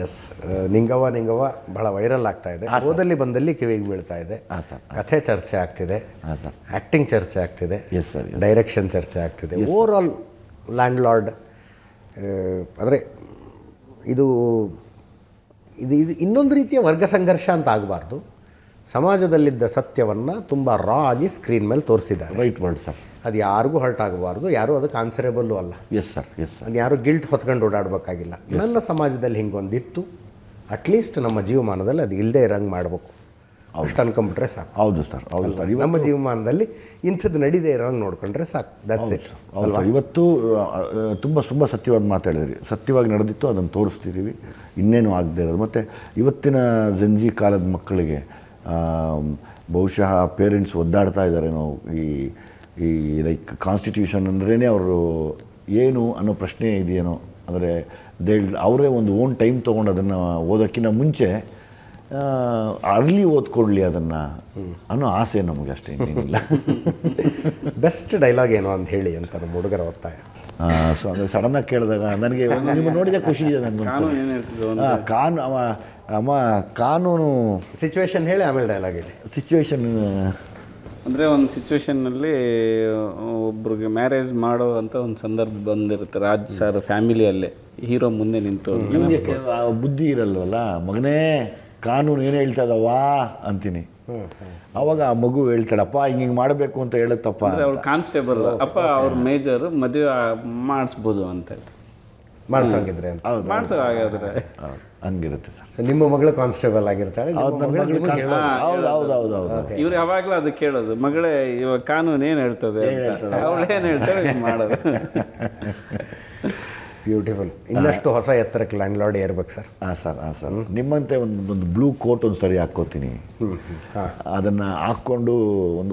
S, Ningavva Ningavva ಬಹಳ viral ಆಗ್ತಾ ಇದೆ. ಓದಲ್ಲಿ ಬಂದಲ್ಲಿ ಕಿವಿಗೆ ಬೀಳ್ತಾ ಇದೆ. ಕಥೆ ಚರ್ಚೆ ಆಗ್ತಿದೆ, ಆ್ಯಕ್ಟಿಂಗ್ ಚರ್ಚೆ ಆಗ್ತಿದೆ, ಡೈರೆಕ್ಷನ್ ಚರ್ಚೆ ಆಗ್ತಿದೆ. ಓವರ್ ಆಲ್ ಲ್ಯಾಂಡ್ ಲಾರ್ಡ್ ಅಂದರೆ ಇದು ಇದು ಇದು ಇನ್ನೊಂದು ರೀತಿಯ ವರ್ಗ ಸಂಘರ್ಷ ಅಂತ ಆಗಬಾರ್ದು. ಸಮಾಜದಲ್ಲಿದ್ದ ಸತ್ಯವನ್ನು ತುಂಬ ರಾ ಆಗಿ ಸ್ಕ್ರೀನ್ ಮೇಲೆ ತೋರಿಸಿದ್ದಾರೆ. Right word sir. ಅದು ಯಾರಿಗೂ ಹರ್ಟ್ ಆಗಬಾರ್ದು, ಯಾರೂ ಅದಕ್ಕೆ ಆನ್ಸರೇಬಲ್ಲು ಅಲ್ಲ. Yes sir, yes. ಅದು ಯಾರು ಗಿಲ್ಟ್ ಹೊತ್ಕೊಂಡು ಓಡಾಡಬೇಕಾಗಿಲ್ಲ. ನನ್ನ ಸಮಾಜದಲ್ಲಿ ಹಿಂಗೊಂದಿತ್ತು, ಅಟ್ಲೀಸ್ಟ್ ನಮ್ಮ ಜೀವಮಾನದಲ್ಲಿ ಅದು ಇಲ್ಲದೆ ಇರೋಂಗೆ ಮಾಡಬೇಕು, ಅಷ್ಟು ಅನ್ಕೊಂಬಿಟ್ರೆ ಸಾಕು. ಹೌದು ಸರ್, ಹೌದು ಸರ್. ನಮ್ಮ ಜೀವಮಾನದಲ್ಲಿ ಇಂಥದ್ದು ನಡೀದೇ ಇರೋಂಗೆ ನೋಡಿಕೊಂಡ್ರೆ ಸಾಕು. That's it. ಅಲ್ವಾ? ಇವತ್ತು ತುಂಬ ಸತ್ಯವಾದ ಮಾತಾಡಿದ್ರಿ. ಸತ್ಯವಾಗಿ ನಡೆದಿತ್ತು, ಅದನ್ನು ತೋರಿಸ್ತಿದ್ದೀವಿ. ಇನ್ನೇನು ಆಗದೆ ಇರೋದು. ಮತ್ತು ಇವತ್ತಿನ ಜಂಜಿ ಕಾಲದ ಮಕ್ಕಳಿಗೆ ಬಹುಶಃ ಪೇರೆಂಟ್ಸ್ ಒದ್ದಾಡ್ತಾ ಇದ್ದಾರೇನೋ ಈ ಲೈಕ್ ಕಾನ್ಸ್ಟಿಟ್ಯೂಷನ್ ಅಂದ್ರೇ ಅವರು ಏನು ಅನ್ನೋ ಪ್ರಶ್ನೆ ಇದೆಯೇನೋ. ಅಂದರೆ ಅವರೇ ಒಂದು ಓನ್ ಟೈಮ್ ತೊಗೊಂಡು ಅದನ್ನು ಓದೋಕ್ಕಿಂತ ಮುಂಚೆ ಅರ್ಲಿ ಓದ್ಕೊಡ್ಲಿ ಅದನ್ನು ಅನ್ನೋ ಆಸೆ ನಮಗೆ, ಅಷ್ಟೇ, ಏನಿಲ್ಲ. ಬೆಸ್ಟ್ ಡೈಲಾಗ್ ಏನೋ ಅಂತ ಹೇಳಿ ಅಂತ ನಮ್ಮ ಹುಡುಗರ ಒತ್ತಾಯ. ಸೊ ಅಂದರೆ ಸಡನ್ನಾಗಿ ಕೇಳಿದಾಗ ನನಗೆ ನಿಮ್ಮ ನೋಡಿದ ಖುಷಿ ಇದೆ ನನಗೆ. ಕಾನೂನು ಸಿಚುವೇಶನ್ ಹೇಳಿ ಆಮೇಲೆ ಡೈಲಾಗ್ ಹೇಳಿ. ಸಿಚುವೇಶನ್ ಅಂದರೆ ಒಂದು ಸಿಚುವೇಶನ್ನಲ್ಲಿ ಒಬ್ರಿಗೆ ಮ್ಯಾರೇಜ್ ಮಾಡೋ ಅಂತ ಒಂದು ಸಂದರ್ಭ ಬಂದಿರುತ್ತೆ. ರಾಜ್ ಸರ್ ಫ್ಯಾಮಿಲಿಯಲ್ಲೇ ಹೀರೋ ಮುಂದೆ ನಿಂತು ಬುದ್ಧಿ ಇರಲ್ವಲ್ಲ, ಮಗನೇ ಕಾನೂನು ಏನು ಹೇಳ್ತಾ ಇದ್ದಾವಾ ಅಂತೀನಿ. ಅವಾಗ ಆ ಮಗು ಹೇಳ್ತಾಳಪ್ಪ ಹಿಂಗೆ ಮಾಡಬೇಕು ಅಂತ ಹೇಳುತ್ತಪ್ಪ. ಅಂದರೆ ಅವ್ರು ಕಾನ್ಸ್ಟೇಬಲ್, ಅಪ್ಪ ಅವ್ರ ಮೇಜರ್, ಮದುವೆ ಮಾಡಿಸ್ಬೋದು ಅಂತ ಮಾಡ್ಸಂಗಿದ್ರೆ ಅಂತ ಮಾಡ್ಸೋ. ಹಾಗಾದರೆ ಹಂಗಿರುತ್ತೆ ಸರ್. ಸೊ ನಿಮ್ಮ ಮಗಳು ಕಾನ್ಸ್ಟೇಬಲ್ ಆಗಿರ್ತಾಳೆ. ಇವ್ರು ಯಾವಾಗಲೂ ಅದು ಕೇಳೋದು, ಮಗಳೇ ಇವಾಗ ಕಾನೂನು ಏನು ಹೇಳ್ತದೆ ಅಂತ. ಅವಳು ಏನು ಹೇಳ್ತಾಳೆ ಮಾಡೋದು. ಬ್ಯೂಟಿಫುಲ್. ಇನ್ನಷ್ಟು ಹೊಸ ಎತ್ತರಕ್ಕೆ ಲ್ಯಾಂಡ್ ಲಾರ್ಡ್ ಏರ್ಬೇಕು ಸರ್. ಸರ್ ನಿಮ್ಮಂತೆ ಒಂದು ಬ್ಲೂ ಕೋಟ್ ಒಂದು ಸರಿ ಹಾಕ್ಕೋತೀನಿ. ಅದನ್ನು ಹಾಕ್ಕೊಂಡು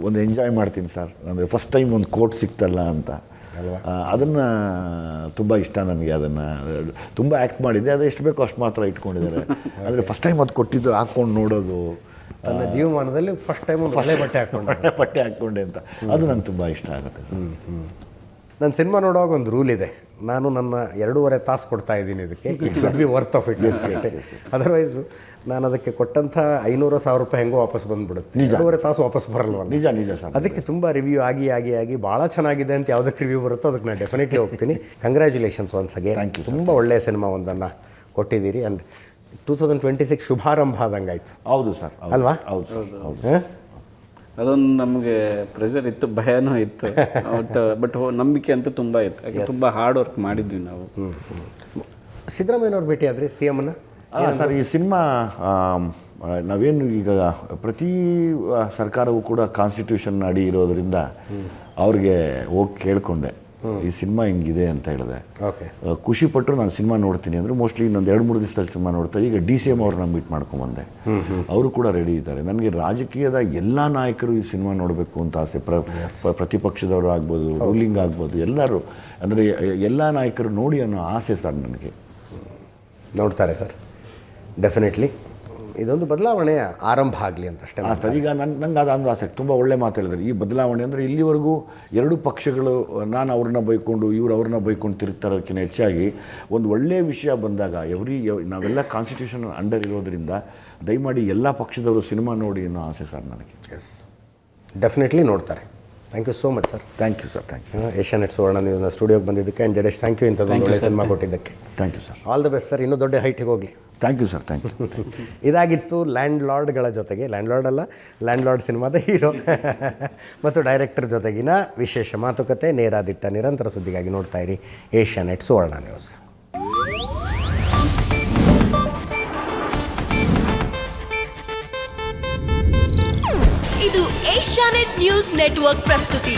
ಒಂದು ಎಂಜಾಯ್ ಮಾಡ್ತೀನಿ ಸರ್. ಅಂದರೆ ಫಸ್ಟ್ ಟೈಮ್ ಒಂದು ಕೋಟ್ ಸಿಕ್ತಲ್ಲ ಅಂತ. ಅದನ್ನು ತುಂಬ ಇಷ್ಟ ನನಗೆ. ಅದನ್ನು ತುಂಬ ಆ್ಯಕ್ಟ್ ಮಾಡಿದ್ದೆ. ಅದು ಎಷ್ಟು ಬೇಕೋ ಅಷ್ಟು ಮಾತ್ರ ಇಟ್ಕೊಂಡಿದ್ದಾರೆ. ಆದರೆ ಫಸ್ಟ್ ಟೈಮ್ ಅದು ಕೊಟ್ಟಿದ್ದು ಹಾಕ್ಕೊಂಡು ನೋಡೋದು, ತನ್ನ ಜೀವಮಾನದಲ್ಲಿ ಫಸ್ಟ್ ಟೈಮ್ ಬಟ್ಟೆ ಹಾಕ್ಕೊಂಡೆ ಅಂತ, ಅದು ನಂಗೆ ತುಂಬ ಇಷ್ಟ ಆಗುತ್ತೆ. ನನ್ನ ಸಿನಿಮಾ ನೋಡುವಾಗ ಒಂದು ರೂಲ್ ಇದೆ. ನಾನು ನನ್ನ 2.5 ತಾಸು ಕೊಡ್ತಾ ಇದ್ದೀನಿ ಇದಕ್ಕೆ. It should be worth of it. Otherwise ನಾನು ಅದಕ್ಕೆ ಕೊಟ್ಟಂಥ 500,000 ರೂಪಾಯಿ ಹೆಂಗೋ ವಾಪಸ್ ಬಂದುಬಿಡುತ್ತೆ. 2.5 ತಾಸು ವಾಪಸ್ ಬರಲ್ವ. ನಿಜ ಸರ್. ಅದಕ್ಕೆ ತುಂಬ ರಿವ್ಯೂ ಆಗಿ ಭಾಳ ಚೆನ್ನಾಗಿದೆ ಅಂತ ಯಾವುದಕ್ಕೆ ರಿವ್ಯೂ ಬರುತ್ತೋ ಅದಕ್ಕೆ ನಾನು ಡೆಫಿನೆಟ್ಲಿ ಹೋಗ್ತೀನಿ. Congratulations once again. ತುಂಬ ಒಳ್ಳೆಯ ಸಿನಿಮಾ ಒಂದನ್ನು ಕೊಟ್ಟಿದ್ದೀರಿ. ಅಂದರೆ 2026 ಶುಭಾರಂಭ ಆದಂಗೆ ಆಯಿತು. ಹೌದು ಸರ್, ಅಲ್ವಾ? ಹೌದು. ಅದೊಂದು ನಮಗೆ ಪ್ರೆಷರ್ ಇತ್ತು, ಭಯನೂ ಇತ್ತು, ಬಟ್ ನಂಬಿಕೆ ಅಂತೂ ತುಂಬ ಇತ್ತು. ಯಾಕೆ ತುಂಬ ಹಾರ್ಡ್ ವರ್ಕ್ ಮಾಡಿದ್ವಿ ನಾವು. ಸಿದ್ದರಾಮಯ್ಯನವ್ರು ಭೇಟಿ ಆದರೆ ಸಿ ಎಮ್ನ ಸರ್, ಈ ಸಿನಿಮಾ ನಾವೇನು ಈಗ ಪ್ರತಿ ಸರ್ಕಾರವೂ ಕೂಡ ಕಾನ್ಸ್ಟಿಟ್ಯೂಷನ್ ಅಡಿ ಇರೋದರಿಂದ ಅವ್ರಿಗೆ ಹೋಗಿ ಕೇಳಿಕೊಂಡೆ, ಈ ಸಿನಿಮಾ ಹಿಂಗಿದೆ ಅಂತ ಹೇಳಿದೆ. ಖುಷಿಪಟ್ಟರು. ನಾನು ಸಿನಿಮಾ ನೋಡ್ತೀನಿ ಅಂದರೆ ಮೋಸ್ಟ್ಲಿ ಇನ್ನೊಂದು 2-3 ದಿವಸದಲ್ಲಿ ಸಿನಿಮಾ ನೋಡ್ತಾರೆ. ಈಗ DCM ಅವ್ರನ್ನ ಮೀಟ್ ಮಾಡ್ಕೊಂಬಂದೆ. ಅವರು ಕೂಡ ರೆಡಿ ಇದ್ದಾರೆ. ನನಗೆ ರಾಜಕೀಯದ ಎಲ್ಲ ನಾಯಕರು ಈ ಸಿನಿಮಾ ನೋಡಬೇಕು ಅಂತ ಆಸೆ. ಪ್ರತಿಪಕ್ಷದವರು ಆಗ್ಬೋದು, ರೂಲಿಂಗ್ ಆಗ್ಬೋದು, ಎಲ್ಲರೂ, ಅಂದರೆ ಎಲ್ಲ ನಾಯಕರು ನೋಡಿ ಅನ್ನೋ ಆಸೆ ಸರ್ ನನಗೆ. ನೋಡ್ತಾರೆ ಸರ್, ಡೆಫಿನೆಟ್ಲಿ. ಇದೊಂದು ಬದಲಾವಣೆಯ ಆರಂಭ ಆಗಲಿ ಅಂತ ಅಷ್ಟೇ. ಸರ್, ಈಗ ನಂಗೆ ಅದೊಂದು ಆಸಕ್ತಿ. ತುಂಬ ಒಳ್ಳೆ ಮಾತು ಹೇಳಿದ್ರು. ಈ ಬದಲಾವಣೆ ಅಂದರೆ ಇಲ್ಲಿವರೆಗೂ 2 ಪಕ್ಷಗಳು ನಾನು ಅವ್ರನ್ನ ಬೈಕೊಂಡು ಇವ್ರು ಅವ್ರನ್ನ ಬೈಕೊಂಡು ತಿರುಗ್ತಾರೋಕ್ಕಿಂತ ಹೆಚ್ಚಾಗಿ ಒಂದು ಒಳ್ಳೆಯ ವಿಷಯ ಬಂದಾಗ ನಾವೆಲ್ಲ ಕಾನ್ಸ್ಟಿಟ್ಯೂಷನ್ ಅಂಡರ್ ಇರೋದರಿಂದ ದಯಮಾಡಿ ಎಲ್ಲ ಪಕ್ಷದವರು ಸಿನಿಮಾ ನೋಡಿ ಅನ್ನೋ ಆಸೆ ಸರ್ ನನಗೆ. ಎಸ್, ಡೆಫಿನೆಟ್ಲಿ ನೋಡ್ತಾರೆ. Thank you so much sir. Thank you sir. Thank you. Asianet Suvarna ನೀವು ಸ್ಟುಡಿಯೋಗೆ ಬಂದಿದ್ದಕ್ಕೆ. ಆ್ಯಂಡ್ ಜಡೇಶ್, ಥ್ಯಾಂಕ್ ಯು ಇಂಥದ್ದು ಒಳ್ಳೆ ಸಿನಿಮಾ ಕೊಟ್ಟಿದ್ದಕ್ಕೆ. Thank you sir. All the best sir. ಇನ್ನೂ ದೊಡ್ಡ ಹೈಟಿಗೆ ಹೋಗಲಿ. Thank you sir. Thank you. ಇದಾಗಿತ್ತು ಲ್ಯಾಂಡ್ ಲಾರ್ಡ್ಗಳ ಜೊತೆಗೆ, ಲ್ಯಾಂಡ್ ಲಾರ್ಡ್ ಅಲ್ಲ, ಲ್ಯಾಂಡ್ ಲಾರ್ಡ್ ಸಿನಿಮಾದ ಹೀರೋ ಮತ್ತು ಡೈರೆಕ್ಟರ್ ಜೊತೆಗಿನ ವಿಶೇಷ ಮಾತುಕತೆ. ನೇರ ದಿಟ್ಟ ನಿರಂತರ ಸುದ್ದಿಗಾಗಿ ನೋಡ್ತಾ ಇರಿ ಏಷ್ಯಾನೆಟ್ ಸುವರ್ಣ ನ್ಯೂಸ್. ಇದು ಏಷ್ಯಾನೆಟ್ ನ್ಯೂಸ್ ನೆಟ್ವರ್ಕ್ ಪ್ರಸ್ತುತಿ.